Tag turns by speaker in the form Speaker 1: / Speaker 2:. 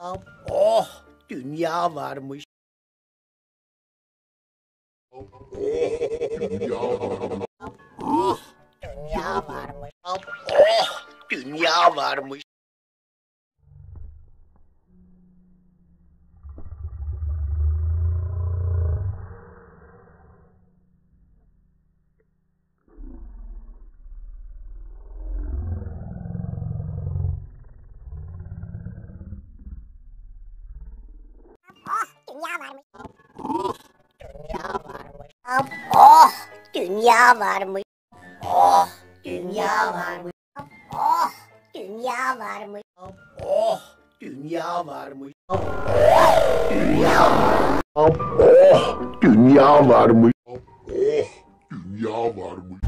Speaker 1: Oh, dünya varmış. Oh, dünya varmış. Oh, dünya varmış. Oh, dünya varmış. Oh, dünya varmış. Oh, dünya varmış. Oh, dünya varmış. Oh, dünya varmış. Oh, dünya varmış. Oh, dünya varmış. Oh, dünya varmış.